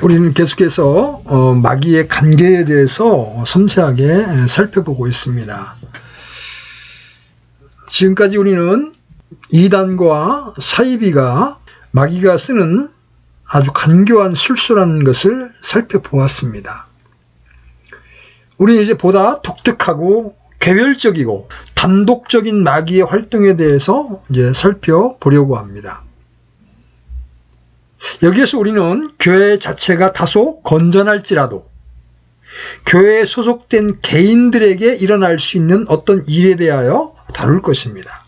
우리는 계속해서 마귀의 관계에 대해서 섬세하게 살펴보고 있습니다. 지금까지 우리는 이단과 사이비가 마귀가 쓰는 아주 간교한 술수라는 것을 살펴보았습니다. 우리는 이제 보다 독특하고 개별적이고 단독적인 마귀의 활동에 대해서 이제 살펴보려고 합니다. 여기에서 우리는 교회 자체가 다소 건전할지라도 교회에 소속된 개인들에게 일어날 수 있는 어떤 일에 대하여 다룰 것입니다.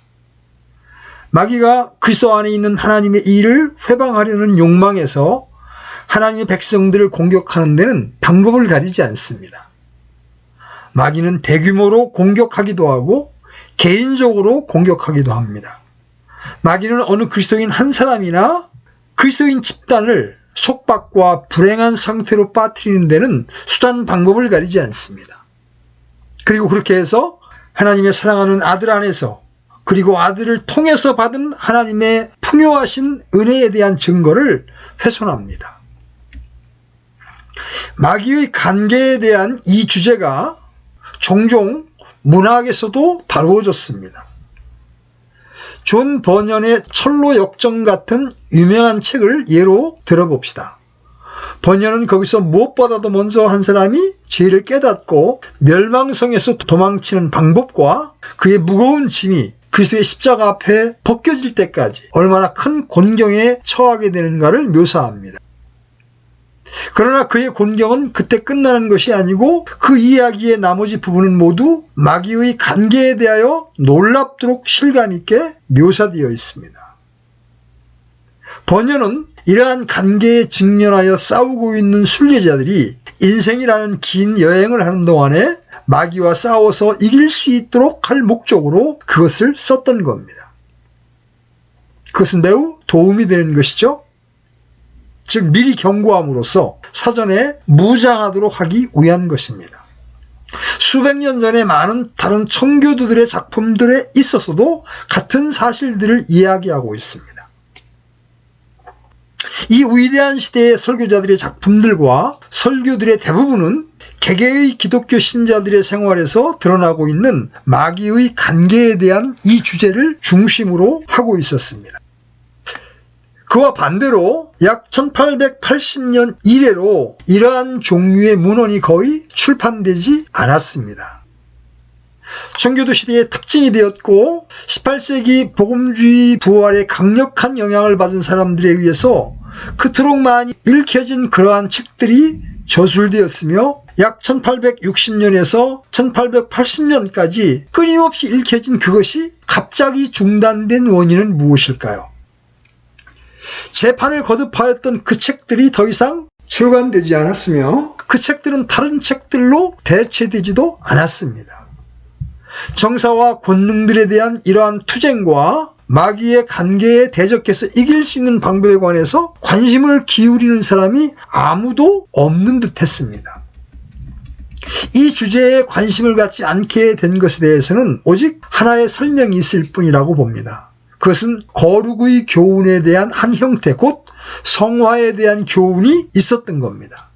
마귀가 그리스도 안에 있는 하나님의 일을 회방하려는 욕망에서 하나님의 백성들을 공격하는 데는 방법을 가리지 않습니다. 마귀는 대규모로 공격하기도 하고 개인적으로 공격하기도 합니다. 마귀는 어느 그리스도인 한 사람이나 그리스도인 집단을 속박과 불행한 상태로 빠뜨리는 데는 수단 방법을 가리지 않습니다. 그리고 그렇게 해서 하나님의 사랑하는 아들 안에서 그리고 아들을 통해서 받은 하나님의 풍요하신 은혜에 대한 증거를 훼손합니다. 마귀의 관계에 대한 이 주제가 종종 문학에서도 다루어졌습니다. 존 버년의 철로 역정 같은 유명한 책을 예로 들어봅시다. 버년은 거기서 무엇보다도 먼저 한 사람이 죄를 깨닫고 멸망성에서 도망치는 방법과 그의 무거운 짐이 그리스도의 십자가 앞에 벗겨질 때까지 얼마나 큰 곤경에 처하게 되는가를 묘사합니다. 그러나 그의 곤경은 그때 끝나는 것이 아니고 그 이야기의 나머지 부분은 모두 마귀의 관계에 대하여 놀랍도록 실감있게 묘사되어 있습니다. 번연은 이러한 관계에 직면하여 싸우고 있는 순례자들이 인생이라는 긴 여행을 하는 동안에 마귀와 싸워서 이길 수 있도록 할 목적으로 그것을 썼던 겁니다. 그것은 매우 도움이 되는 것이죠. 즉 미리 경고함으로써 사전에 무장하도록 하기 위한 것입니다. 수백 년 전에 많은 다른 청교도들의 작품들에 있어서도 같은 사실들을 이야기하고 있습니다. 이 위대한 시대의 설교자들의 작품들과 설교들의 대부분은 개개의 기독교 신자들의 생활에서 드러나고 있는 마귀의 관계에 대한 이 주제를 중심으로 하고 있었습니다. 그와 반대로 약 1880년 이래로 이러한 종류의 문헌이 거의 출판되지 않았습니다. 청교도 시대의 특징이 되었고 18세기 복음주의 부활에 강력한 영향을 받은 사람들에 의해서 그토록 많이 읽혀진 그러한 책들이 저술되었으며 약 1860년에서 1880년까지 끊임없이 읽혀진 그것이 갑자기 중단된 원인은 무엇일까요? 재판을 거듭하였던 그 책들이 더 이상 출간되지 않았으며 그 책들은 다른 책들로 대체되지도 않았습니다. 정사와 권능들에 대한 이러한 투쟁과 마귀의 관계에 대적해서 이길 수 있는 방법에 관해서 관심을 기울이는 사람이 아무도 없는 듯 했습니다. 이 주제에 관심을 갖지 않게 된 것에 대해서는 오직 하나의 설명이 있을 뿐이라고 봅니다. 그것은 거룩의 교훈에 대한 한 형태, 곧 성화에 대한 교훈이 있었던 겁니다.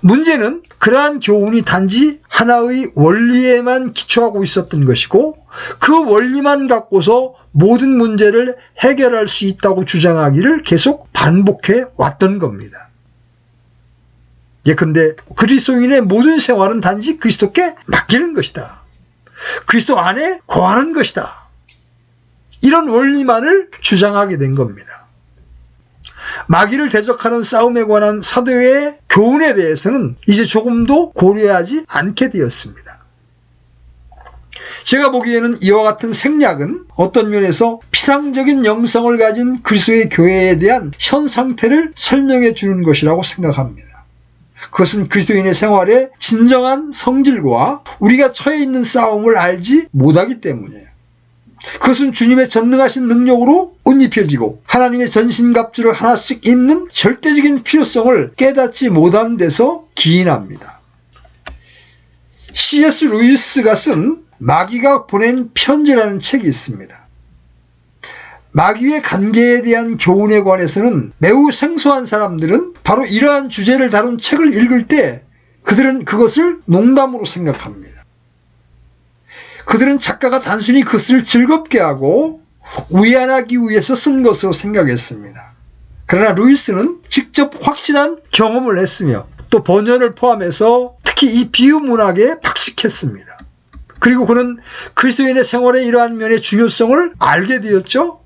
문제는 그러한 교훈이 단지 하나의 원리에만 기초하고 있었던 것이고 그 원리만 갖고서 모든 문제를 해결할 수 있다고 주장하기를 계속 반복해 왔던 겁니다. 예컨대 그리스도인의 모든 생활은 단지 그리스도께 맡기는 것이다. 그리스도 안에 거하는 것이다. 이런 원리만을 주장하게 된 겁니다. 마귀를 대적하는 싸움에 관한 사도의 교훈에 대해서는 이제 조금도 고려하지 않게 되었습니다. 제가 보기에는 이와 같은 생략은 어떤 면에서 피상적인 영성을 가진 그리스도의 교회에 대한 현 상태를 설명해 주는 것이라고 생각합니다. 그것은 그리스도인의 생활의 진정한 성질과 우리가 처해 있는 싸움을 알지 못하기 때문이에요. 그것은 주님의 전능하신 능력으로 옷 입혀지고 하나님의 전신갑주를 하나씩 입는 절대적인 필요성을 깨닫지 못하는 데서 기인합니다. C.S. 루이스가 쓴 마귀가 보낸 편지라는 책이 있습니다. 마귀의 관계에 대한 교훈에 관해서는 매우 생소한 사람들은 바로 이러한 주제를 다룬 책을 읽을 때 그들은 그것을 농담으로 생각합니다. 그들은 작가가 단순히 그것을 즐겁게 하고 위안하기 위해서 쓴 것으로 생각했습니다. 그러나 루이스는 직접 확실한 경험을 했으며 또 번연을 포함해서 특히 이 비유 문학에 박식했습니다. 그리고 그는 그리스도인의 생활의 이러한 면의 중요성을 알게 되었죠.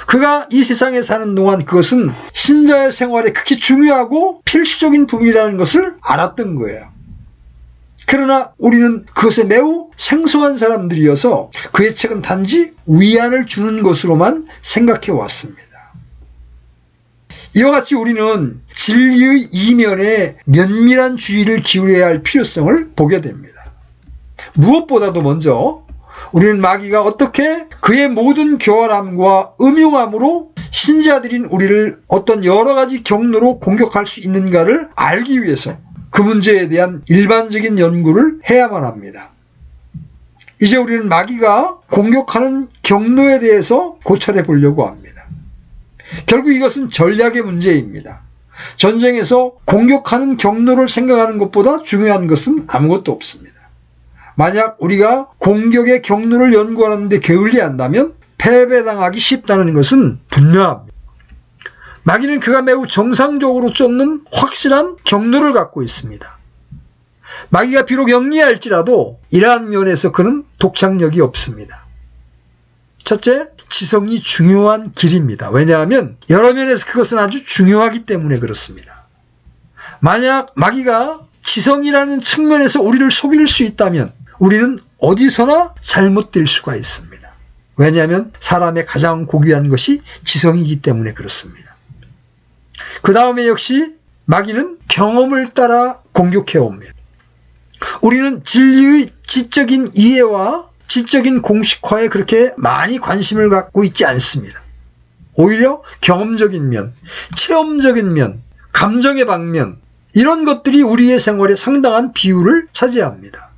그가 이 세상에 사는 동안 그것은 신자의 생활에 극히 중요하고 필수적인 부분이라는 것을 알았던 거예요. 그러나 우리는 그것에 매우 생소한 사람들이어서 그의 책은 단지 위안을 주는 것으로만 생각해 왔습니다. 이와 같이 우리는 진리의 이면에 면밀한 주의를 기울여야 할 필요성을 보게 됩니다. 무엇보다도 먼저 우리는 마귀가 어떻게 그의 모든 교활함과 음흉함으로 신자들인 우리를 어떤 여러 가지 경로로 공격할 수 있는가를 알기 위해서 그 문제에 대한 일반적인 연구를 해야만 합니다. 이제 우리는 마귀가 공격하는 경로에 대해서 고찰해 보려고 합니다. 결국 이것은 전략의 문제입니다. 전쟁에서 공격하는 경로를 생각하는 것보다 중요한 것은 아무것도 없습니다. 만약 우리가 공격의 경로를 연구하는 데 게을리한다면 패배당하기 쉽다는 것은 분명합니다. 마귀는 그가 매우 정상적으로 쫓는 확실한 경로를 갖고 있습니다. 마귀가 비록 영리할지라도 이러한 면에서 그는 독창력이 없습니다. 첫째, 지성이 중요한 길입니다. 왜냐하면 여러 면에서 그것은 아주 중요하기 때문에 그렇습니다. 만약 마귀가 지성이라는 측면에서 우리를 속일 수 있다면 우리는 어디서나 잘못될 수가 있습니다. 왜냐하면 사람의 가장 고귀한 것이 지성이기 때문에 그렇습니다. 그 다음에 역시 마귀는 경험을 따라 공격해 옵니다. 우리는 진리의 지적인 이해와 지적인 공식화에 그렇게 많이 관심을 갖고 있지 않습니다. 오히려 경험적인 면, 체험적인 면, 감정의 방면 이런 것들이 우리의 생활에 상당한 비율을 차지합니다.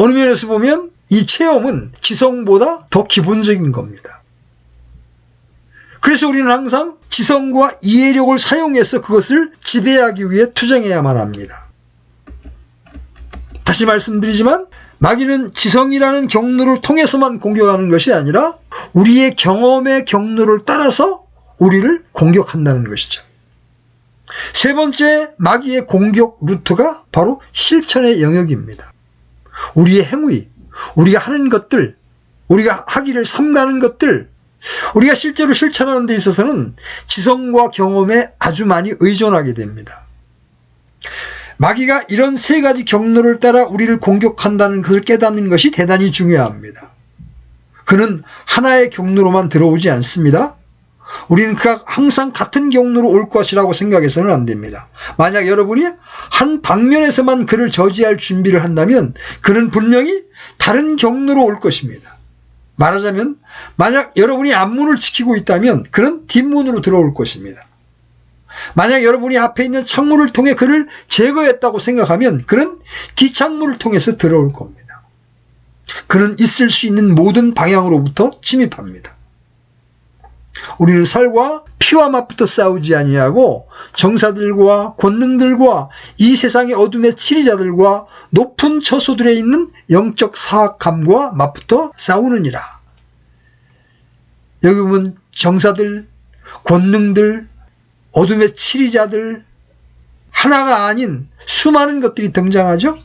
어느 면에서 보면 이 체험은 지성보다 더 기본적인 겁니다. 그래서 우리는 항상 지성과 이해력을 사용해서 그것을 지배하기 위해 투쟁해야만 합니다. 다시 말씀드리지만 마귀는 지성이라는 경로를 통해서만 공격하는 것이 아니라 우리의 경험의 경로를 따라서 우리를 공격한다는 것이죠. 세 번째 마귀의 공격 루트가 바로 실천의 영역입니다. 우리의 행위, 우리가 하는 것들, 우리가 하기를 삼가는 것들, 우리가 실제로 실천하는 데 있어서는 지성과 경험에 아주 많이 의존하게 됩니다. 마귀가 이런 세 가지 경로를 따라 우리를 공격한다는 것을 깨닫는 것이 대단히 중요합니다. 그는 하나의 경로로만 들어오지 않습니다. 우리는 그가 항상 같은 경로로 올 것이라고 생각해서는 안 됩니다. 만약 여러분이 한 방면에서만 그를 저지할 준비를 한다면 그는 분명히 다른 경로로 올 것입니다. 말하자면 만약 여러분이 앞문을 지키고 있다면 그는 뒷문으로 들어올 것입니다. 만약 여러분이 앞에 있는 창문을 통해 그를 제거했다고 생각하면 그는 뒷창문을 통해서 들어올 겁니다. 그는 있을 수 있는 모든 방향으로부터 침입합니다. 우리는 살과 피와 맛부터 싸우지 아니하고 정사들과 권능들과 이 세상의 어둠의 치리자들과 높은 처소들에 있는 영적 사악함과 맛부터 싸우느니라. 여기 보면 정사들, 권능들, 어둠의 치리자들 하나가 아닌 수많은 것들이 등장하죠.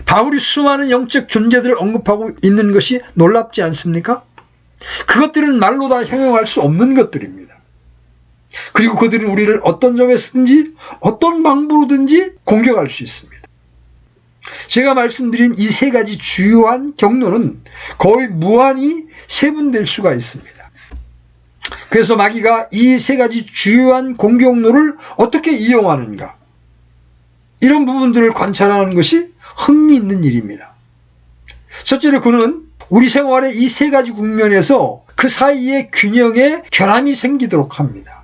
바울이 수많은 영적 존재들을 언급하고 있는 것이 놀랍지 않습니까? 그것들은 말로 다 형용할 수 없는 것들입니다. 그리고 그들은 우리를 어떤 점에서든지 어떤 방법으로든지 공격할 수 있습니다. 제가 말씀드린 이 세 가지 주요한 경로는 거의 무한히 세분될 수가 있습니다. 그래서 마귀가 이 세 가지 주요한 공격로를 어떻게 이용하는가, 이런 부분들을 관찰하는 것이 흥미있는 일입니다. 첫째로 그는 우리 생활의 이 세 가지 국면에서 그 사이에 균형의 결함이 생기도록 합니다.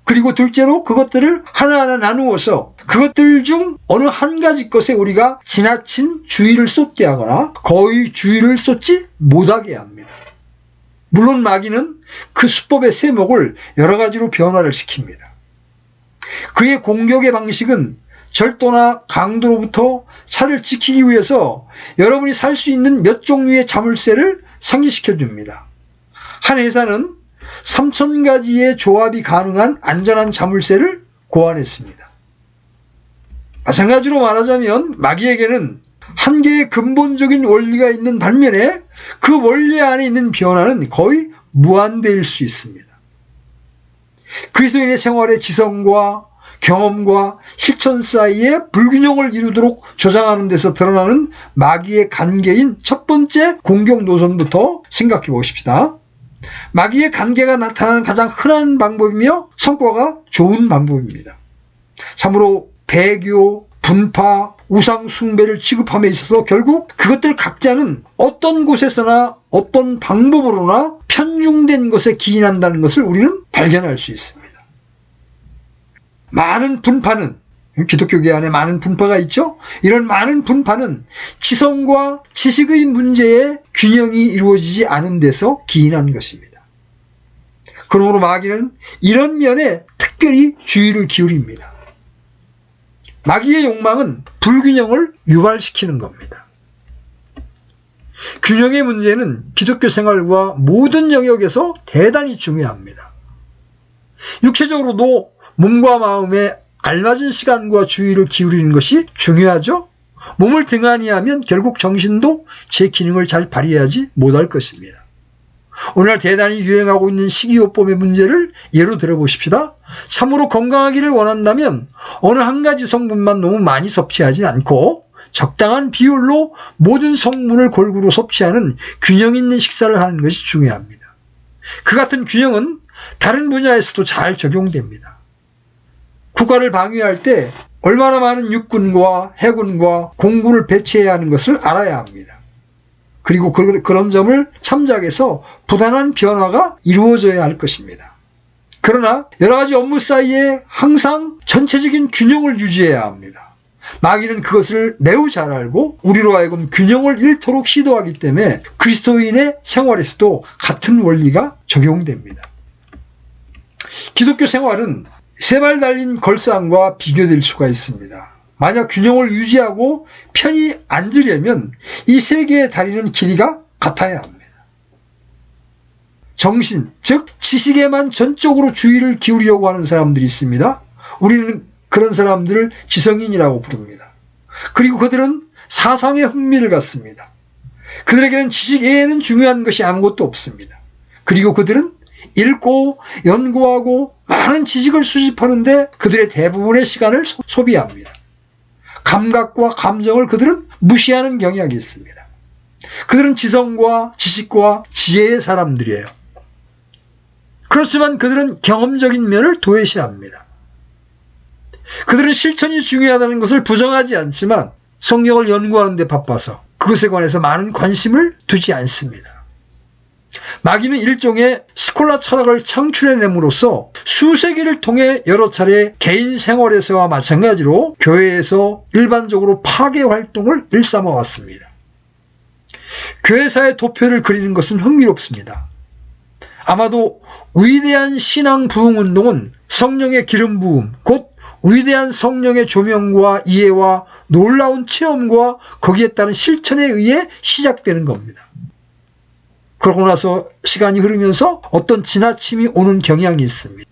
그리고 둘째로 그것들을 하나하나 나누어서 그것들 중 어느 한 가지 것에 우리가 지나친 주의를 쏟게 하거나 거의 주의를 쏟지 못하게 합니다. 물론 마귀는 그 수법의 세목을 여러 가지로 변화를 시킵니다. 그의 공격의 방식은 절도나 강도로부터 차를 지키기 위해서 여러분이 살 수 있는 몇 종류의 자물쇠를 상기시켜 줍니다. 한 회사는 3,000가지의 조합이 가능한 안전한 자물쇠를 고안했습니다. 마찬가지로 말하자면 마귀에게는 한 개의 근본적인 원리가 있는 반면에 그 원리 안에 있는 변화는 거의 무한대일 수 있습니다. 그리스도인의 생활의 지성과 경험과 실천 사이에 불균형을 이루도록 조장하는 데서 드러나는 마귀의 관계인 첫 번째 공격 노선부터 생각해 보십시다. 마귀의 관계가 나타나는 가장 흔한 방법이며 성과가 좋은 방법입니다. 참으로 배교, 분파, 우상 숭배를 취급함에 있어서 결국 그것들 각자는 어떤 곳에서나 어떤 방법으로나 편중된 것에 기인한다는 것을 우리는 발견할 수 있습니다. 많은 분파는, 기독교계 안에 많은 분파가 있죠? 이런 많은 분파는 지성과 지식의 문제에 균형이 이루어지지 않은 데서 기인한 것입니다. 그러므로 마귀는 이런 면에 특별히 주의를 기울입니다. 마귀의 욕망은 불균형을 유발시키는 겁니다. 균형의 문제는 기독교 생활과 모든 영역에서 대단히 중요합니다. 육체적으로도 몸과 마음에 알맞은 시간과 주의를 기울이는 것이 중요하죠. 몸을 등한히 하면 결국 정신도 제 기능을 잘 발휘하지 못할 것입니다. 오늘날 대단히 유행하고 있는 식이요법의 문제를 예로 들어보십시다. 참으로 건강하기를 원한다면 어느 한 가지 성분만 너무 많이 섭취하지 않고 적당한 비율로 모든 성분을 골고루 섭취하는 균형 있는 식사를 하는 것이 중요합니다. 그 같은 균형은 다른 분야에서도 잘 적용됩니다. 국가를 방위할 때 얼마나 많은 육군과 해군과 공군을 배치해야 하는 것을 알아야 합니다. 그리고 그런 점을 참작해서 부단한 변화가 이루어져야 할 것입니다. 그러나 여러 가지 업무 사이에 항상 전체적인 균형을 유지해야 합니다. 마귀는 그것을 매우 잘 알고 우리로 하여금 균형을 잃도록 시도하기 때문에 그리스도인의 생활에서도 같은 원리가 적용됩니다. 기독교 생활은 세 발 달린 걸상과 비교될 수가 있습니다. 만약 균형을 유지하고 편히 앉으려면 이 세 개의 다리는 길이가 같아야 합니다. 정신, 즉 지식에만 전적으로 주의를 기울이려고 하는 사람들이 있습니다. 우리는 그런 사람들을 지성인이라고 부릅니다. 그리고 그들은 사상에 흥미를 갖습니다. 그들에게는 지식 외에는 중요한 것이 아무것도 없습니다. 그리고 그들은 읽고 연구하고 많은 지식을 수집하는데 그들의 대부분의 시간을 소비합니다. 감각과 감정을 그들은 무시하는 경향이 있습니다. 그들은 지성과 지식과 지혜의 사람들이에요. 그렇지만 그들은 경험적인 면을 도외시합니다. 그들은 실천이 중요하다는 것을 부정하지 않지만 성경을 연구하는 데 바빠서 그것에 관해서 많은 관심을 두지 않습니다. 마귀는 일종의 스콜라 철학을 창출해냄으로써 수세기를 통해 여러 차례 개인 생활에서와 마찬가지로 교회에서 일반적으로 파괴 활동을 일삼아 왔습니다. 교회사의 도표를 그리는 것은 흥미롭습니다. 아마도 위대한 신앙 부흥 운동은 성령의 기름 부음, 곧 위대한 성령의 조명과 이해와 놀라운 체험과 거기에 따른 실천에 의해 시작되는 겁니다. 그러고 나서 시간이 흐르면서 어떤 지나침이 오는 경향이 있습니다.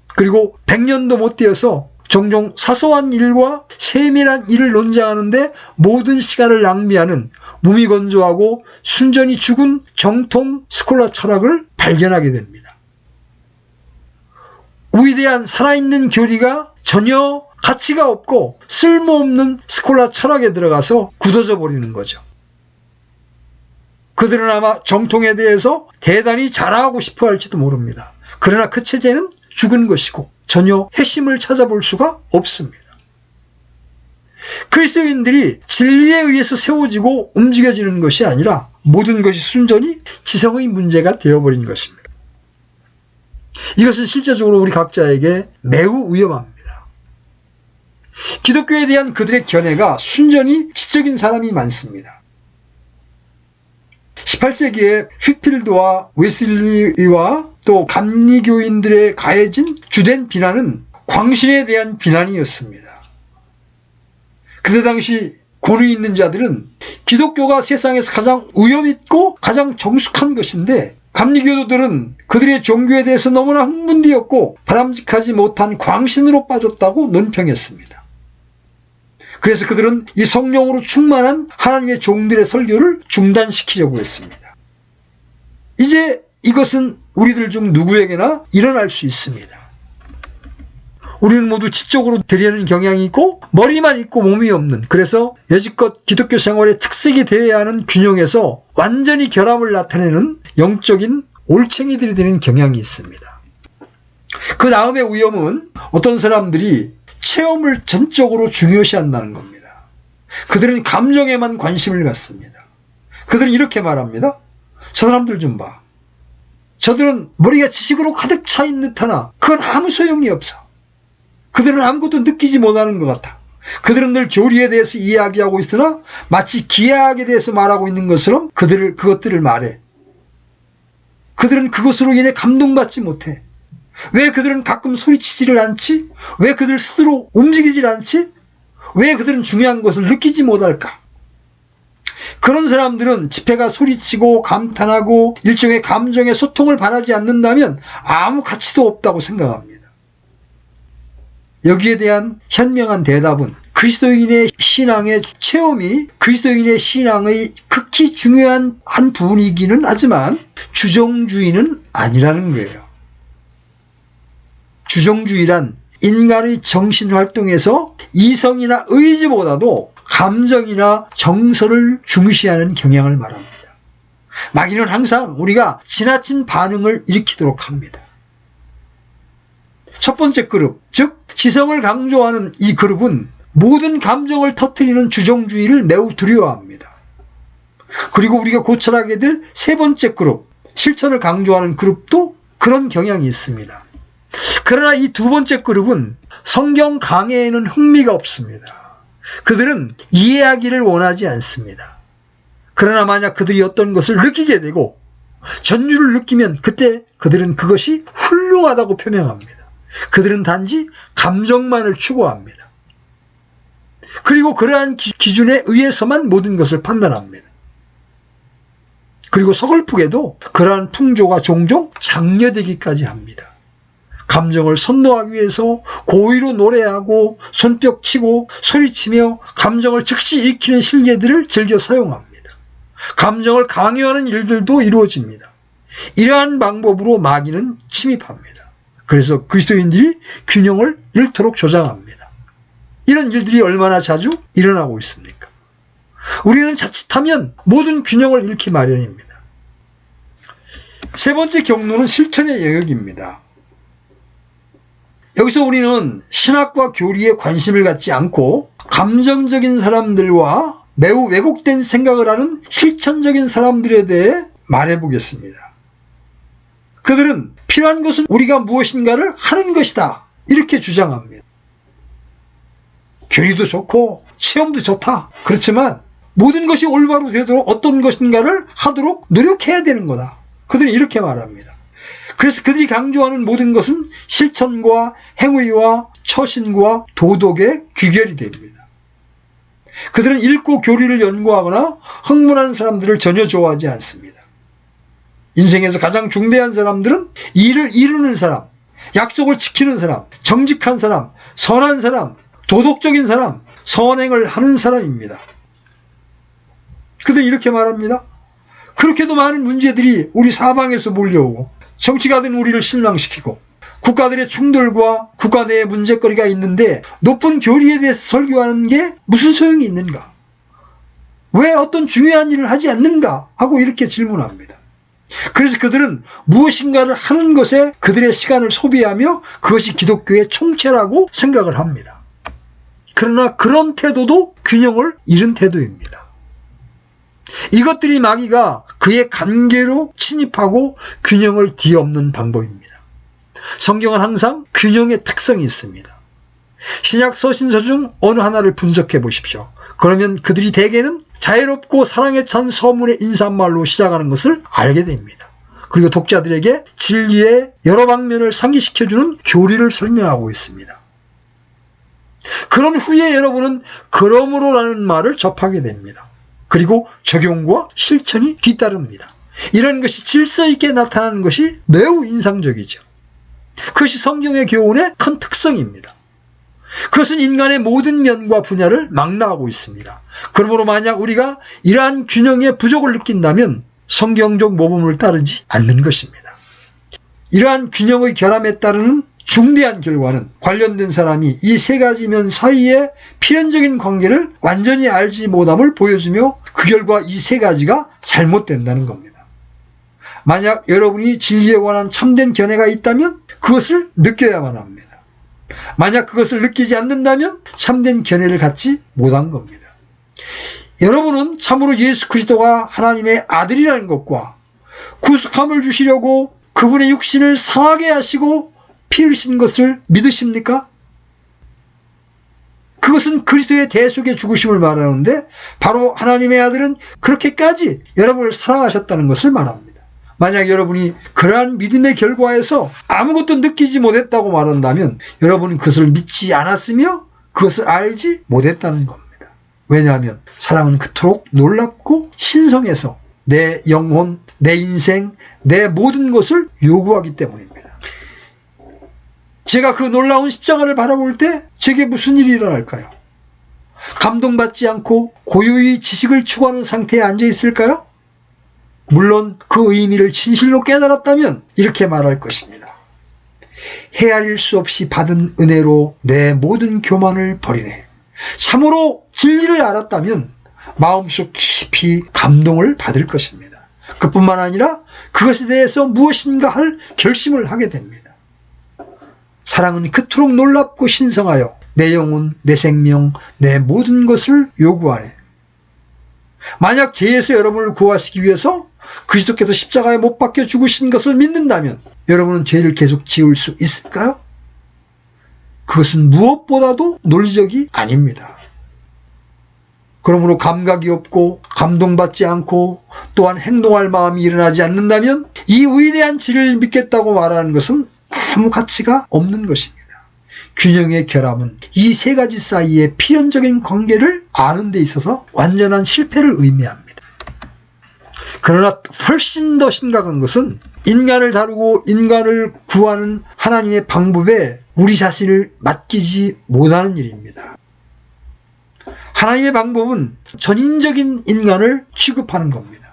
그리고 100년도 못 되어서 종종 사소한 일과 세밀한 일을 논쟁하는데 모든 시간을 낭비하는 무미건조하고 순전히 죽은 정통 스콜라 철학을 발견하게 됩니다. 위대한 살아있는 교리가 전혀 가치가 없고 쓸모없는 스콜라 철학에 들어가서 굳어져 버리는 거죠. 그들은 아마 정통에 대해서 대단히 자랑하고 싶어 할지도 모릅니다. 그러나 그 체제는 죽은 것이고 전혀 핵심을 찾아볼 수가 없습니다. 그리스도인들이 진리에 의해서 세워지고 움직여지는 것이 아니라 모든 것이 순전히 지성의 문제가 되어버린 것입니다. 이것은 실제적으로 우리 각자에게 매우 위험합니다. 기독교에 대한 그들의 견해가 순전히 지적인 사람이 많습니다. 18세기에 휘필드와 웨슬리와 또 감리교인들에 가해진 주된 비난은 광신에 대한 비난이었습니다. 그때 당시 권위 있는 자들은 기독교가 세상에서 가장 위험 있고 가장 정숙한 것인데, 감리교도들은 그들의 종교에 대해서 너무나 흥분되었고 바람직하지 못한 광신으로 빠졌다고 논평했습니다. 그래서 그들은 이 성령으로 충만한 하나님의 종들의 설교를 중단시키려고 했습니다. 이제 이것은 우리들 중 누구에게나 일어날 수 있습니다. 우리는 모두 지적으로 되려는 경향이 있고 머리만 있고 몸이 없는, 그래서 여지껏 기독교 생활의 특색이 되어야 하는 균형에서 완전히 결함을 나타내는 영적인 올챙이들이 되는 경향이 있습니다. 그 다음의 위험은 어떤 사람들이 체험을 전적으로 중요시한다는 겁니다. 그들은 감정에만 관심을 갖습니다. 그들은 이렇게 말합니다. 저 사람들 좀 봐. 저들은 머리가 지식으로 가득 차 있는 듯하나 그건 아무 소용이 없어. 그들은 아무것도 느끼지 못하는 것 같아. 그들은 늘 교리에 대해서 이야기하고 있으나 마치 기하학에 대해서 말하고 있는 것처럼 그것들을 말해. 그들은 그것으로 인해 감동받지 못해. 왜 그들은 가끔 소리치지를 않지? 왜 그들 스스로 움직이질 않지? 왜 그들은 중요한 것을 느끼지 못할까? 그런 사람들은 집회가 소리치고 감탄하고 일종의 감정의 소통을 바라지 않는다면 아무 가치도 없다고 생각합니다. 여기에 대한 현명한 대답은 그리스도인의 신앙의 체험이 그리스도인의 신앙의 극히 중요한 한 부분이기는 하지만 주종주의는 아니라는 거예요. 주종주의란 인간의 정신활동에서 이성이나 의지보다도 감정이나 정서를 중시하는 경향을 말합니다. 마귀는 항상 우리가 지나친 반응을 일으키도록 합니다. 첫 번째 그룹, 즉 지성을 강조하는 이 그룹은 모든 감정을 터뜨리는 주종주의를 매우 두려워합니다. 그리고 우리가 고찰하게 될 세 번째 그룹, 실천을 강조하는 그룹도 그런 경향이 있습니다. 그러나 이 두 번째 그룹은 성경 강해에는 흥미가 없습니다. 그들은 이해하기를 원하지 않습니다. 그러나 만약 그들이 어떤 것을 느끼게 되고 전율을 느끼면 그때 그들은 그것이 훌륭하다고 표명합니다. 그들은 단지 감정만을 추구합니다. 그리고 그러한 기준에 의해서만 모든 것을 판단합니다. 그리고 서글프게도 그러한 풍조가 종종 장려되기까지 합니다. 감정을 선노하기 위해서 고의로 노래하고 손뼉 치고 소리치며 감정을 즉시 일으키는 실계들을 즐겨 사용합니다. 감정을 강요하는 일들도 이루어집니다. 이러한 방법으로 마귀는 침입합니다. 그래서 그리스도인들이 균형을 잃도록 조장합니다. 이런 일들이 얼마나 자주 일어나고 있습니까? 우리는 자칫하면 모든 균형을 잃기 마련입니다. 세 번째 경로는 실천의 영역입니다. 여기서 우리는 신학과 교리에 관심을 갖지 않고 감정적인 사람들과 매우 왜곡된 생각을 하는 실천적인 사람들에 대해 말해보겠습니다. 그들은 필요한 것은 우리가 무엇인가를 하는 것이다, 이렇게 주장합니다. 교리도 좋고 체험도 좋다. 그렇지만 모든 것이 올바로 되도록 어떤 것인가를 하도록 노력해야 되는 거다. 그들은 이렇게 말합니다. 그래서 그들이 강조하는 모든 것은 실천과 행위와 처신과 도덕의 귀결이 됩니다. 그들은 읽고 교리를 연구하거나 학문한 사람들을 전혀 좋아하지 않습니다. 인생에서 가장 중대한 사람들은 일을 이루는 사람, 약속을 지키는 사람, 정직한 사람, 선한 사람, 도덕적인 사람, 선행을 하는 사람입니다. 그들은 이렇게 말합니다. 그렇게도 많은 문제들이 우리 사방에서 몰려오고 정치가든 우리를 실망시키고 국가들의 충돌과 국가 내의 문제거리가 있는데 높은 교리에 대해서 설교하는 게 무슨 소용이 있는가? 왜 어떤 중요한 일을 하지 않는가? 하고 이렇게 질문합니다. 그래서 그들은 무엇인가를 하는 것에 그들의 시간을 소비하며 그것이 기독교의 총체라고 생각을 합니다. 그러나 그런 태도도 균형을 잃은 태도입니다. 이것들이 마귀가 그의 관계로 침입하고 균형을 뒤엎는 방법입니다. 성경은 항상 균형의 특성이 있습니다. 신약 서신서 중 어느 하나를 분석해 보십시오. 그러면 그들이 대개는 자유롭고 사랑에 찬 서문의 인사말로 시작하는 것을 알게 됩니다. 그리고 독자들에게 진리의 여러 방면을 상기시켜주는 교리를 설명하고 있습니다. 그런 후에 여러분은 그러므로라는 말을 접하게 됩니다. 그리고 적용과 실천이 뒤따릅니다. 이런 것이 질서 있게 나타나는 것이 매우 인상적이죠. 그것이 성경의 교훈의 큰 특성입니다. 그것은 인간의 모든 면과 분야를 망라하고 있습니다. 그러므로 만약 우리가 이러한 균형의 부족을 느낀다면 성경적 모범을 따르지 않는 것입니다. 이러한 균형의 결함에 따르는 중대한 결과는 관련된 사람이 이 세 가지 면 사이의 필연적인 관계를 완전히 알지 못함을 보여주며 그 결과 이 세 가지가 잘못된다는 겁니다. 만약 여러분이 진리에 관한 참된 견해가 있다면 그것을 느껴야만 합니다. 만약 그것을 느끼지 않는다면 참된 견해를 갖지 못한 겁니다. 여러분은 참으로 예수 그리스도가 하나님의 아들이라는 것과 구속함을 주시려고 그분의 육신을 상하게 하시고 피 흘리신 것을 믿으십니까? 그것은 그리스도의 대속의 죽으심을 말하는데 바로 하나님의 아들은 그렇게까지 여러분을 사랑하셨다는 것을 말합니다. 만약 여러분이 그러한 믿음의 결과에서 아무것도 느끼지 못했다고 말한다면 여러분은 그것을 믿지 않았으며 그것을 알지 못했다는 겁니다. 왜냐하면 사랑은 그토록 놀랍고 신성해서 내 영혼, 내 인생, 내 모든 것을 요구하기 때문입니다. 제가 그 놀라운 십자가를 바라볼 때 제게 무슨 일이 일어날까요? 감동받지 않고 고요히 지식을 추구하는 상태에 앉아 있을까요? 물론 그 의미를 진실로 깨달았다면 이렇게 말할 것입니다. 헤아릴 수 없이 받은 은혜로 내 모든 교만을 버리네. 참으로 진리를 알았다면 마음속 깊이 감동을 받을 것입니다. 그뿐만 아니라 그것에 대해서 무엇인가 할 결심을 하게 됩니다. 사랑은 그토록 놀랍고 신성하여 내 영혼, 내 생명, 내 모든 것을 요구하네. 만약 죄에서 여러분을 구하시기 위해서 그리스도께서 십자가에 못 박혀 죽으신 것을 믿는다면 여러분은 죄를 계속 지을 수 있을까요? 그것은 무엇보다도 논리적이 아닙니다. 그러므로 감각이 없고 감동받지 않고 또한 행동할 마음이 일어나지 않는다면 이 위대한 진리를 믿겠다고 말하는 것은 아무 가치가 없는 것입니다. 균형의 결함은 이 세 가지 사이의 필연적인 관계를 아는 데 있어서 완전한 실패를 의미합니다. 그러나 훨씬 더 심각한 것은 인간을 다루고 인간을 구하는 하나님의 방법에 우리 자신을 맡기지 못하는 일입니다. 하나님의 방법은 전인적인 인간을 취급하는 겁니다.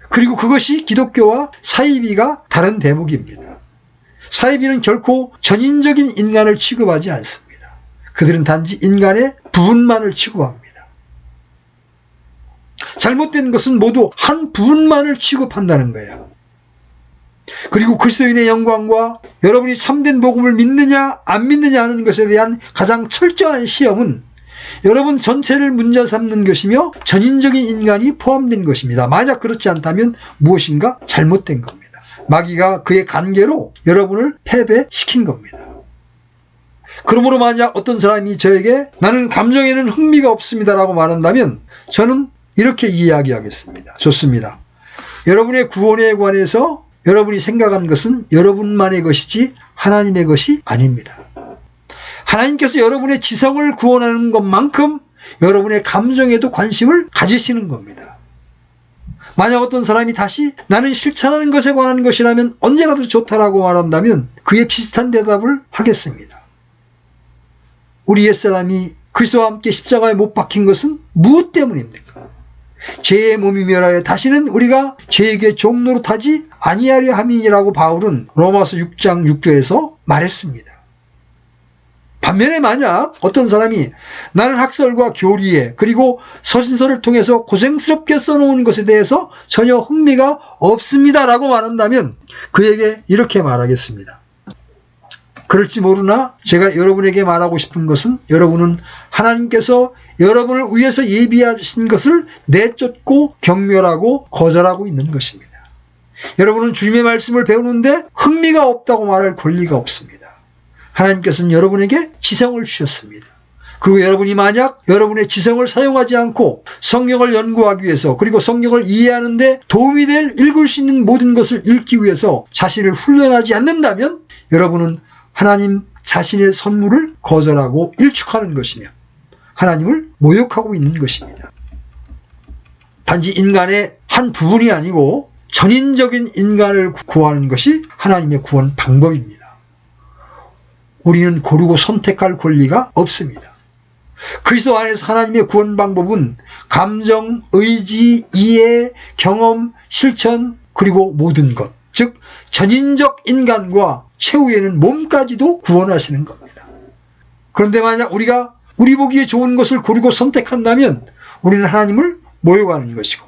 그리고 그것이 기독교와 사이비가 다른 대목입니다. 사이비는 결코 전인적인 인간을 취급하지 않습니다. 그들은 단지 인간의 부분만을 취급합니다. 잘못된 것은 모두 한 부분만을 취급한다는 거예요. 그리고 그리스도인의 영광과 여러분이 참된 복음을 믿느냐 안 믿느냐 하는 것에 대한 가장 철저한 시험은 여러분 전체를 문제 삼는 것이며 전인적인 인간이 포함된 것입니다. 만약 그렇지 않다면 무엇인가 잘못된 겁니다. 마귀가 그의 관계로 여러분을 패배시킨 겁니다. 그러므로 만약 어떤 사람이 저에게 나는 감정에는 흥미가 없습니다라고 말한다면 저는 이렇게 이야기하겠습니다. 좋습니다. 여러분의 구원에 관해서 여러분이 생각한 것은 여러분만의 것이지 하나님의 것이 아닙니다. 하나님께서 여러분의 지성을 구원하는 것만큼 여러분의 감정에도 관심을 가지시는 겁니다. 만약 어떤 사람이 다시 나는 실천하는 것에 관한 것이라면 언제라도 좋다라고 말한다면 그에 비슷한 대답을 하겠습니다. 우리 옛사람이 그리스도와 함께 십자가에 못 박힌 것은 무엇 때문입니까? 죄의 몸이 멸하여 다시는 우리가 죄에게 종노릇하지 아니하려 함이니라고 바울은 로마서 6장 6절에서 말했습니다. 반면에 만약 어떤 사람이 나는 학설과 교리에 그리고 서신서를 통해서 고생스럽게 써놓은 것에 대해서 전혀 흥미가 없습니다라고 말한다면 그에게 이렇게 말하겠습니다. 그럴지 모르나 제가 여러분에게 말하고 싶은 것은 여러분은 하나님께서 여러분을 위해서 예비하신 것을 내쫓고 경멸하고 거절하고 있는 것입니다. 여러분은 주님의 말씀을 배우는데 흥미가 없다고 말할 권리가 없습니다. 하나님께서는 여러분에게 지성을 주셨습니다. 그리고 여러분이 만약 여러분의 지성을 사용하지 않고 성경을 연구하기 위해서, 그리고 성경을 이해하는 데 도움이 될 읽을 수 있는 모든 것을 읽기 위해서 자신을 훈련하지 않는다면 여러분은 하나님 자신의 선물을 거절하고 일축하는 것이며 하나님을 모욕하고 있는 것입니다. 단지 인간의 한 부분이 아니고 전인적인 인간을 구하는 것이 하나님의 구원 방법입니다. 우리는 고르고 선택할 권리가 없습니다. 그리스도 안에서 하나님의 구원 방법은 감정, 의지, 이해, 경험, 실천, 그리고 모든 것, 즉 전인적 인간과 최후에는 몸까지도 구원하시는 겁니다. 그런데 만약 우리가 우리 보기에 좋은 것을 고르고 선택한다면 우리는 하나님을 모욕하는 것이고,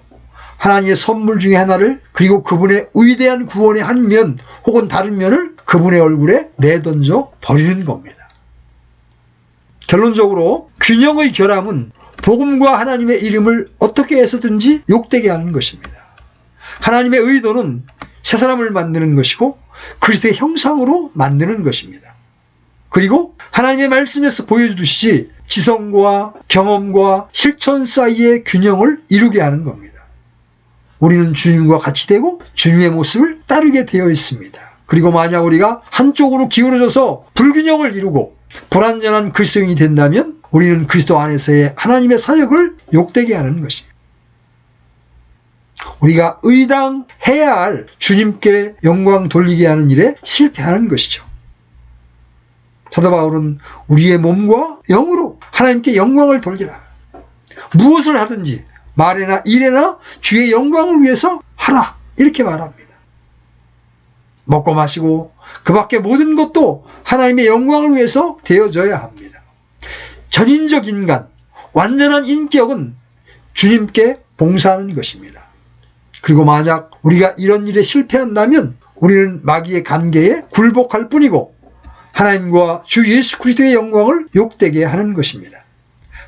하나님의 선물 중에 하나를, 그리고 그분의 위대한 구원의 한 면 혹은 다른 면을 그분의 얼굴에 내던져 버리는 겁니다. 결론적으로 균형의 결함은 복음과 하나님의 이름을 어떻게 해서든지 욕되게 하는 것입니다. 하나님의 의도는 새 사람을 만드는 것이고 그리스도의 형상으로 만드는 것입니다. 그리고 하나님의 말씀에서 보여주듯이 지성과 경험과 실천 사이의 균형을 이루게 하는 겁니다. 우리는 주님과 같이 되고 주님의 모습을 따르게 되어 있습니다. 그리고 만약 우리가 한쪽으로 기울어져서 불균형을 이루고 불완전한 그리스도인이 된다면 우리는 그리스도 안에서의 하나님의 사역을 욕되게 하는 것입니다. 우리가 의당해야 할 주님께 영광 돌리게 하는 일에 실패하는 것이죠. 사도 바울은 우리의 몸과 영으로 하나님께 영광을 돌리라. 무엇을 하든지 말에나 일에나 주의 영광을 위해서 하라. 이렇게 말합니다. 먹고 마시고 그 밖의 모든 것도 하나님의 영광을 위해서 되어져야 합니다. 전인적 인간, 완전한 인격은 주님께 봉사하는 것입니다. 그리고 만약 우리가 이런 일에 실패한다면 우리는 마귀의 관계에 굴복할 뿐이고 하나님과 주 예수 그리스도의 영광을 욕되게 하는 것입니다.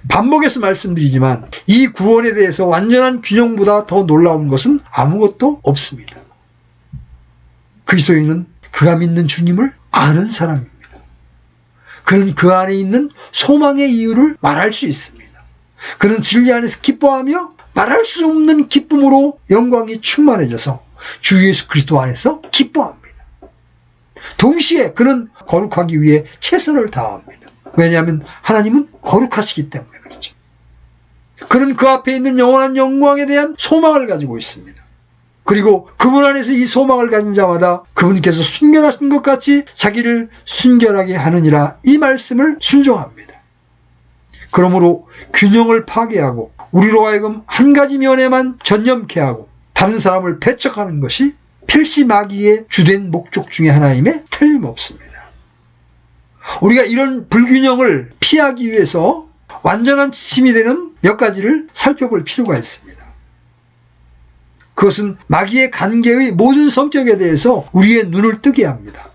반복해서 말씀드리지만 이 구원에 대해서 완전한 균형보다 더 놀라운 것은 아무것도 없습니다. 그리스도인은 그가 믿는 주님을 아는 사람입니다. 그는 그 안에 있는 소망의 이유를 말할 수 있습니다. 그는 진리 안에서 기뻐하며 말할 수 없는 기쁨으로 영광이 충만해져서 주 예수 그리스도 안에서 기뻐합니다. 동시에 그는 거룩하기 위해 최선을 다합니다. 왜냐하면 하나님은 거룩하시기 때문에 그렇죠. 그는 그 앞에 있는 영원한 영광에 대한 소망을 가지고 있습니다. 그리고 그분 안에서 이 소망을 가진 자마다 그분께서 순결하신 것 같이 자기를 순결하게 하느니라, 이 말씀을 순종합니다. 그러므로 균형을 파괴하고 우리로 하여금 한 가지 면에만 전념케 하고 다른 사람을 배척하는 것이 필시 마귀의 주된 목적 중에 하나임에 틀림없습니다. 우리가 이런 불균형을 피하기 위해서 완전한 지침이 되는 몇 가지를 살펴볼 필요가 있습니다. 그것은 마귀의 관계의 모든 성격에 대해서 우리의 눈을 뜨게 합니다.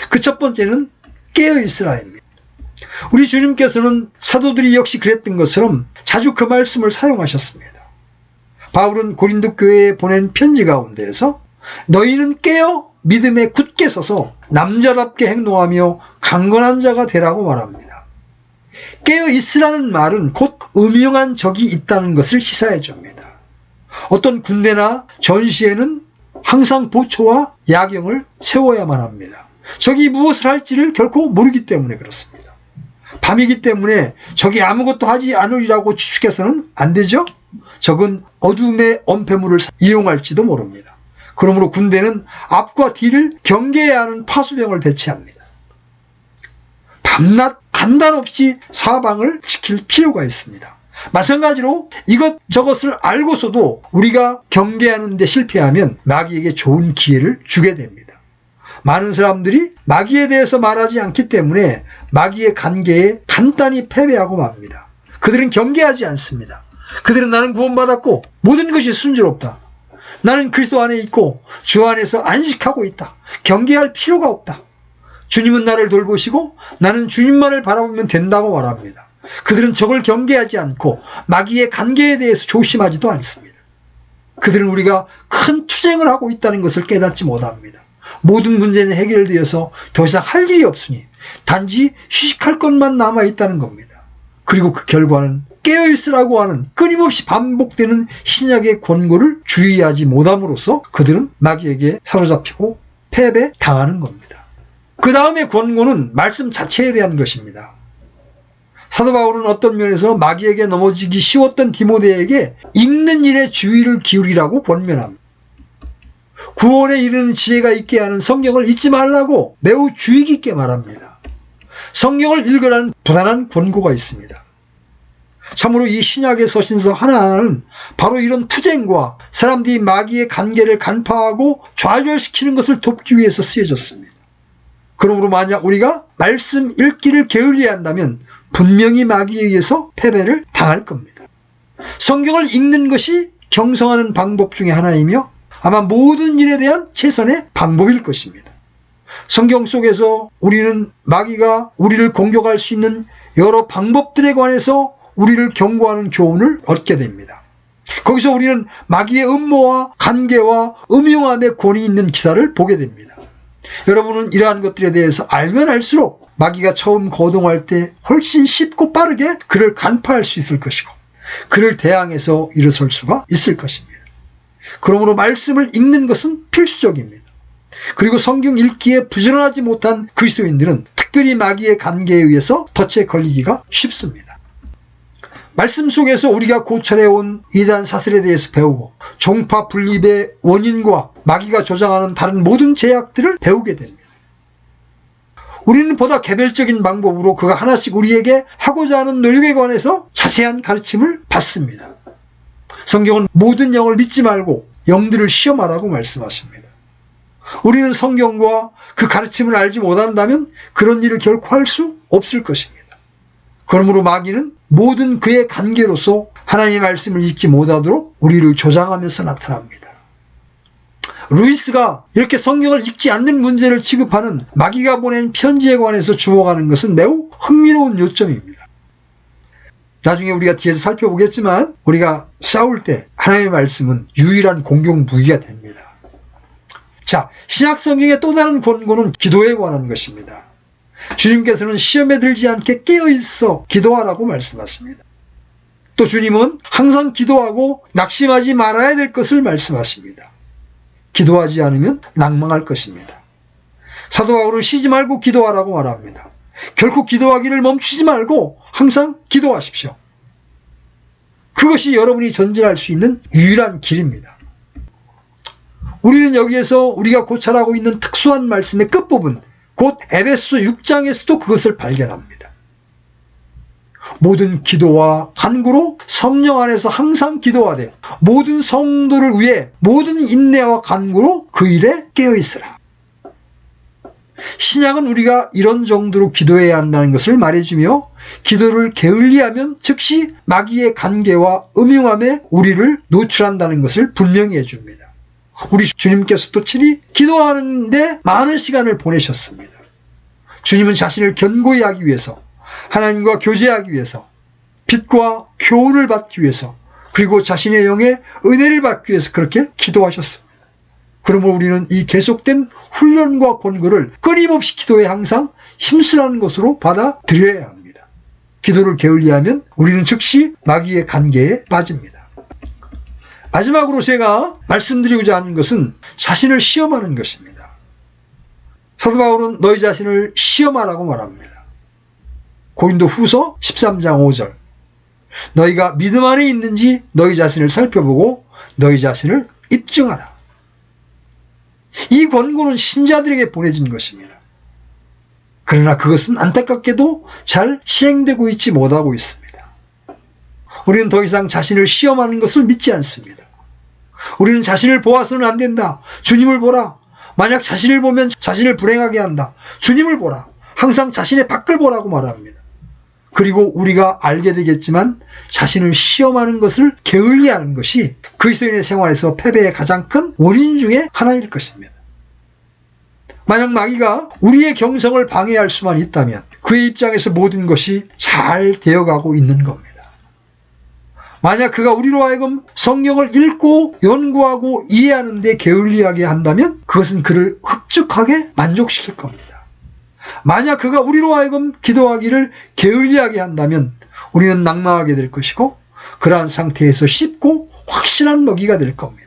그 첫 번째는 깨어있으라입니다. 우리 주님께서는 사도들이 역시 그랬던 것처럼 자주 그 말씀을 사용하셨습니다. 바울은 고린도 교회에 보낸 편지 가운데에서 너희는 깨어 믿음에 굳게 서서 남자답게 행동하며 강건한 자가 되라고 말합니다. 깨어 있으라는 말은 곧 음흉한 적이 있다는 것을 시사해 줍니다. 어떤 군대나 전시에는 항상 보초와 야경을 세워야만 합니다. 적이 무엇을 할지를 결코 모르기 때문에 그렇습니다. 밤이기 때문에 적이 아무것도 하지 않으리라고 추측해서는 안 되죠. 적은 어둠의 엄폐물을 이용할지도 모릅니다. 그러므로 군대는 앞과 뒤를 경계해야 하는 파수병을 배치합니다. 밤낮 간단 없이 사방을 지킬 필요가 있습니다. 마찬가지로 이것저것을 알고서도 우리가 경계하는 데 실패하면 마귀에게 좋은 기회를 주게 됩니다. 많은 사람들이 마귀에 대해서 말하지 않기 때문에 마귀의 관계에 간단히 패배하고 맙니다. 그들은 경계하지 않습니다. 그들은 나는 구원받았고 모든 것이 순조롭다. 나는 그리스도 안에 있고 주 안에서 안식하고 있다. 경계할 필요가 없다. 주님은 나를 돌보시고 나는 주님만을 바라보면 된다고 말합니다. 그들은 적을 경계하지 않고 마귀의 관계에 대해서 조심하지도 않습니다. 그들은 우리가 큰 투쟁을 하고 있다는 것을 깨닫지 못합니다. 모든 문제는 해결되어서 더 이상 할 일이 없으니 단지 휴식할 것만 남아있다는 겁니다. 그리고 그 결과는 깨어있으라고 하는 끊임없이 반복되는 신약의 권고를 주의하지 못함으로써 그들은 마귀에게 사로잡히고 패배당하는 겁니다. 그 다음에 권고는 말씀 자체에 대한 것입니다. 사도 바울은 어떤 면에서 마귀에게 넘어지기 쉬웠던 디모데에게 읽는 일에 주의를 기울이라고 권면합니다. 구원에 이르는 지혜가 있게 하는 성경을 잊지 말라고 매우 주의 깊게 말합니다. 성경을 읽으라는 부단한 권고가 있습니다. 참으로 이 신약의 서신서 하나하나는 바로 이런 투쟁과 사람들이 마귀의 관계를 간파하고 좌절시키는 것을 돕기 위해서 쓰여졌습니다. 그러므로 만약 우리가 말씀 읽기를 게을리해야 한다면 분명히 마귀에 의해서 패배를 당할 겁니다. 성경을 읽는 것이 경성하는 방법 중에 하나이며 아마 모든 일에 대한 최선의 방법일 것입니다. 성경 속에서 우리는 마귀가 우리를 공격할 수 있는 여러 방법들에 관해서 우리를 경고하는 교훈을 얻게 됩니다. 거기서 우리는 마귀의 음모와 관계와 음흉함의 권위 있는 기사를 보게 됩니다. 여러분은 이러한 것들에 대해서 알면 알수록 마귀가 처음 거동할 때 훨씬 쉽고 빠르게 그를 간파할 수 있을 것이고 그를 대항해서 일어설 수가 있을 것입니다. 그러므로 말씀을 읽는 것은 필수적입니다. 그리고 성경 읽기에 부지런하지 못한 그리스도인들은 특별히 마귀의 관계에 의해서 덫에 걸리기가 쉽습니다. 말씀 속에서 우리가 고찰해온 이단 사슬에 대해서 배우고 종파 분립의 원인과 마귀가 조장하는 다른 모든 제약들을 배우게 됩니다. 우리는 보다 개별적인 방법으로 그가 하나씩 우리에게 하고자 하는 노력에 관해서 자세한 가르침을 받습니다. 성경은 모든 영을 믿지 말고 영들을 시험하라고 말씀하십니다. 우리는 성경과 그 가르침을 알지 못한다면 그런 일을 결코 할 수 없을 것입니다. 그러므로 마귀는 모든 그의 관계로서 하나님의 말씀을 읽지 못하도록 우리를 조장하면서 나타납니다. 루이스가 이렇게 성경을 읽지 않는 문제를 취급하는 마귀가 보낸 편지에 관해서 주목하는 것은 매우 흥미로운 요점입니다. 나중에 우리가 뒤에서 살펴보겠지만 우리가 싸울 때 하나님의 말씀은 유일한 공격 무기가 됩니다. 자, 신약 성경의 또 다른 권고는 기도에 관한 것입니다. 주님께서는 시험에 들지 않게 깨어있어 기도하라고 말씀하십니다. 또 주님은 항상 기도하고 낙심하지 말아야 될 것을 말씀하십니다. 기도하지 않으면 낭망할 것입니다. 사도 바울은 쉬지 말고 기도하라고 말합니다. 결코 기도하기를 멈추지 말고 항상 기도하십시오. 그것이 여러분이 전진할 수 있는 유일한 길입니다. 우리는 여기에서 우리가 고찰하고 있는 특수한 말씀의 끝부분, 곧 에베소 6장에서도 그것을 발견합니다. 모든 기도와 간구로 성령 안에서 항상 기도하되 모든 성도를 위해 모든 인내와 간구로 그 일에 깨어있으라. 신약은 우리가 이런 정도로 기도해야 한다는 것을 말해주며 기도를 게을리하면 즉시 마귀의 관계와 음흉함에 우리를 노출한다는 것을 분명히 해줍니다. 우리 주님께서도 친히 기도하는데 많은 시간을 보내셨습니다. 주님은 자신을 견고히 하기 위해서, 하나님과 교제하기 위해서, 빛과 교훈을 받기 위해서, 그리고 자신의 영에 은혜를 받기 위해서 그렇게 기도하셨습니다. 그러므로 우리는 이 계속된 훈련과 권고를 끊임없이 기도에 항상 힘쓰라는 것으로 받아들여야 합니다. 기도를 게을리하면 우리는 즉시 마귀의 관계에 빠집니다. 마지막으로 제가 말씀드리고자 하는 것은 자신을 시험하는 것입니다. 사도 바울은 너희 자신을 시험하라고 말합니다. 고린도 후서 13장 5절. 너희가 믿음 안에 있는지 너희 자신을 살펴보고 너희 자신을 입증하라. 이 권고는 신자들에게 보내진 것입니다. 그러나 그것은 안타깝게도 잘 시행되고 있지 못하고 있습니다. 우리는 더 이상 자신을 시험하는 것을 믿지 않습니다. 우리는 자신을 보아서는 안 된다. 주님을 보라. 만약 자신을 보면 자신을 불행하게 한다. 주님을 보라. 항상 자신의 밖을 보라고 말합니다. 그리고 우리가 알게 되겠지만 자신을 시험하는 것을 게을리하는 것이 그리스도인의 생활에서 패배의 가장 큰 원인 중에 하나일 것입니다. 만약 마귀가 우리의 경성을 방해할 수만 있다면 그의 입장에서 모든 것이 잘 되어가고 있는 겁니다. 만약 그가 우리로 하여금 성경을 읽고 연구하고 이해하는 데 게을리하게 한다면 그것은 그를 흡족하게 만족시킬 겁니다. 만약 그가 우리로 하여금 기도하기를 게을리하게 한다면 우리는 낙망하게 될 것이고 그러한 상태에서 쉽고 확실한 먹이가 될 겁니다.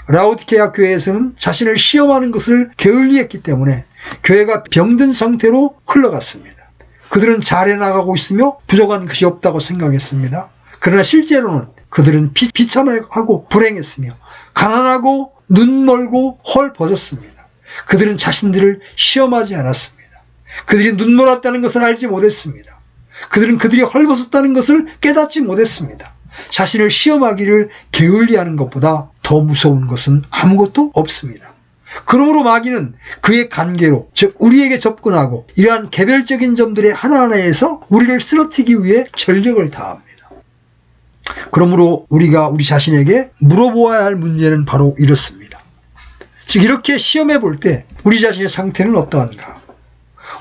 라오디게아 교회에서는 자신을 시험하는 것을 게을리했기 때문에 교회가 병든 상태로 흘러갔습니다. 그들은 잘해나가고 있으며 부족한 것이 없다고 생각했습니다. 그러나 실제로는 그들은 비참하고 불행했으며 가난하고 눈멀고 헐벗었습니다. 그들은 자신들을 시험하지 않았습니다. 그들이 눈멀었다는 것을 알지 못했습니다. 그들은 그들이 헐벗었다는 것을 깨닫지 못했습니다. 자신을 시험하기를 게을리하는 것보다 더 무서운 것은 아무것도 없습니다. 그러므로 마귀는 그의 관계로, 즉 우리에게 접근하고 이러한 개별적인 점들의 하나하나에서 우리를 쓰러뜨리기 위해 전력을 다합니다. 그러므로 우리가 우리 자신에게 물어보아야 할 문제는 바로 이렇습니다. 즉 이렇게 시험해 볼 때 우리 자신의 상태는 어떠한가?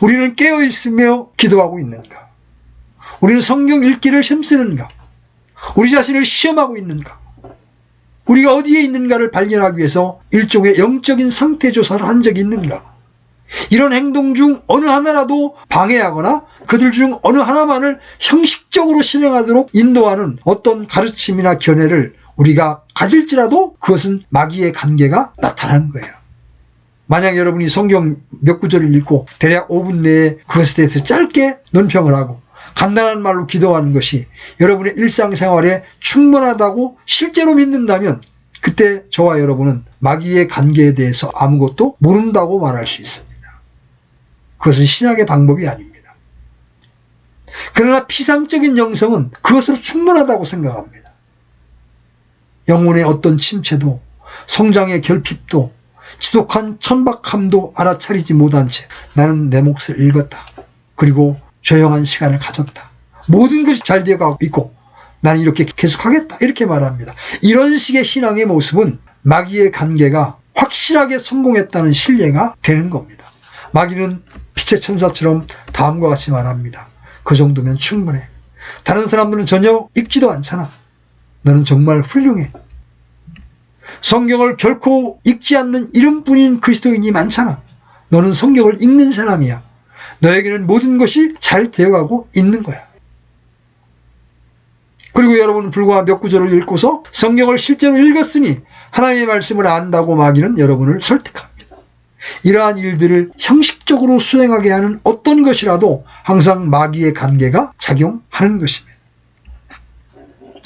우리는 깨어있으며 기도하고 있는가? 우리는 성경 읽기를 힘쓰는가? 우리 자신을 시험하고 있는가? 우리가 어디에 있는가를 발견하기 위해서 일종의 영적인 상태 조사를 한 적이 있는가? 이런 행동 중 어느 하나라도 방해하거나 그들 중 어느 하나만을 형식적으로 실행하도록 인도하는 어떤 가르침이나 견해를 우리가 가질지라도 그것은 마귀의 관계가 나타나는 거예요. 만약 여러분이 성경 몇 구절을 읽고 대략 5분 내에 그것에 대해서 짧게 논평을 하고 간단한 말로 기도하는 것이 여러분의 일상생활에 충분하다고 실제로 믿는다면 그때 저와 여러분은 마귀의 관계에 대해서 아무것도 모른다고 말할 수 있습니다. 그것은 신약의 방법이 아닙니다. 그러나 피상적인 영성은 그것으로 충분하다고 생각합니다. 영혼의 어떤 침체도 성장의 결핍도 지독한 천박함도 알아차리지 못한 채 나는 내 몫을 읽었다. 그리고 조용한 시간을 가졌다. 모든 것이 잘 되어가고 있고 나는 이렇게 계속하겠다. 이렇게 말합니다. 이런 식의 신앙의 모습은 마귀의 관계가 확실하게 성공했다는 신뢰가 되는 겁니다. 마귀는 빛의 천사처럼 다음과 같이 말합니다. 그 정도면 충분해. 다른 사람들은 전혀 읽지도 않잖아. 너는 정말 훌륭해. 성경을 결코 읽지 않는 이름뿐인 그리스도인이 많잖아. 너는 성경을 읽는 사람이야. 너에게는 모든 것이 잘 되어가고 있는 거야. 그리고 여러분은 불과 몇 구절을 읽고서 성경을 실제로 읽었으니 하나님의 말씀을 안다고 마귀는 여러분을 설득합니다. 이러한 일들을 형식적으로 수행하게 하는 어떤 것이라도 항상 마귀의 관계가 작용하는 것입니다.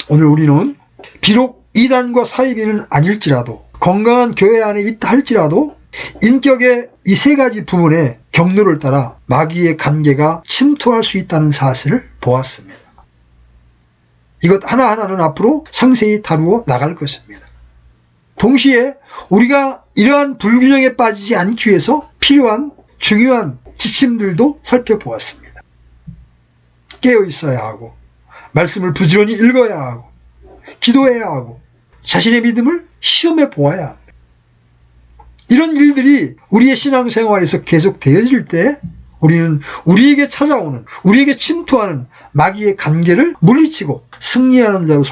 오늘 우리는 비록 이단과 사이비는 아닐지라도 건강한 교회 안에 있다 할지라도 인격의 이 세 가지 부분에 경로를 따라 마귀의 관계가 침투할 수 있다는 사실을 보았습니다. 이것 하나하나는 앞으로 상세히 다루어 나갈 것입니다. 동시에 우리가 이러한 불균형에 빠지지 않기 위해서 필요한 중요한 지침들도 살펴보았습니다. 깨어 있어야 하고 말씀을 부지런히 읽어야 하고 기도해야 하고 자신의 믿음을 시험해 보아야 합니다. 이런 일들이 우리의 신앙생활에서 계속 되어질 때 우리는 우리에게 찾아오는, 우리에게 침투하는 마귀의 관계를 물리치고 승리하는 자로